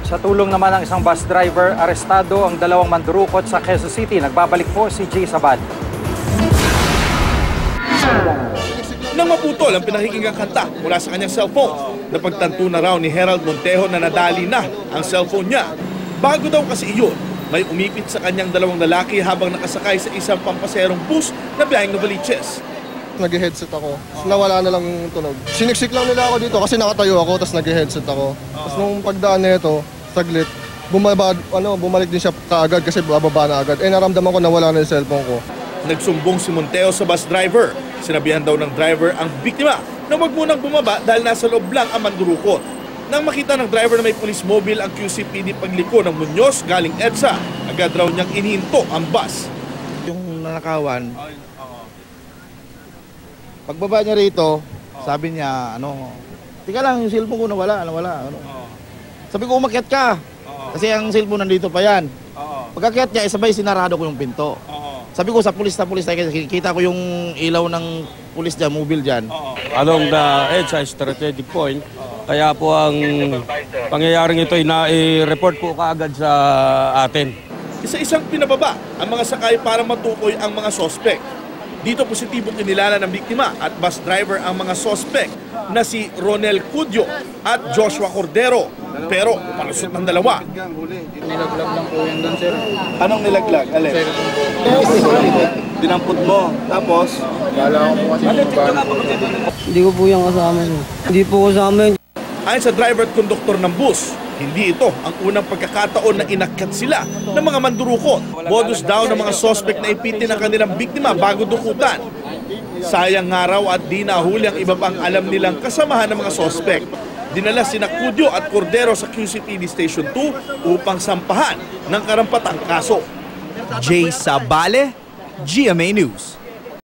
Sa tulong naman ng isang bus driver, arestado ang dalawang mandurukot sa Quezon City. Nagbabalik po si Jay Sabal. Nang maputol ang pinakikinggang kanta mula sa kanyang cellphone, napagtanto na raw ni Herald Montejo na nadali na ang cellphone niya. Bago daw kasi iyon, may umipit sa kanyang dalawang lalaki habang nakasakay sa isang pampaserong bus na biyaheng Novaliches. Nag-headset ako. Nawala na lang yung tunog. Siniksik lang nila ako dito kasi nakatayo ako tapos nag-headset ako. Tapos nung pagdaan nito, saglit, bumalik din siya kaagad kasi bababa na agad. Naramdaman ko na wala na yung cellphone ko. Nagsumbong si Monteo sa bus driver. Sinabihan daw ng driver ang biktima na wag munang bumaba dahil nasa loob lang ang mandurukot. Nang makita ng driver na may police mobile ang QCPD pagliko ng Muñoz galing EDSA, agad raw niyang inihinto ang bus. Yung nanakawan, pagbaba niya rito, sabi niya, tika lang, yung cellphone ko nawala. Sabi ko, umakyat ka. Kasi ang cellphone nandito pa yan. Pagkakyat niya, sabay sinarado ko yung pinto. Sabi ko sa pulis tayo, kita ko yung ilaw ng pulis dyan, mobile dyan. Along the EDSA strategic point, kaya po ang pangyayaring ito ay na-report po kaagad sa atin. Isa-isang pinababa ang mga sakay para matukoy ang mga sospek. Dito positibong kinilala ng biktima at bus driver ang mga sospek na si Ronel Cudio at Joshua Cordero. Pero palusot ng dalawa. Nilaglag lang po yun doon, sir. Anong nilaglag? Alin? Dinampot mo. Tapos? Kala ko po kasi Hindi ko po yung kasama. Hindi po kasama yun. Ayon sa driver at konduktor ng bus, hindi ito ang unang pagkakataon na inakyat sila ng mga mandurukot. Modus daw ng mga sospek na ipitin ang kanilang biktima bago dukutan. Sayang nga raw at di nahuli ang iba pang alam nilang kasamahan ng mga sospek. Dinala sina Cudio at Cordero sa QCPD Station 2 upang sampahan ng karampatang kaso. Jay Sabale, GMA News.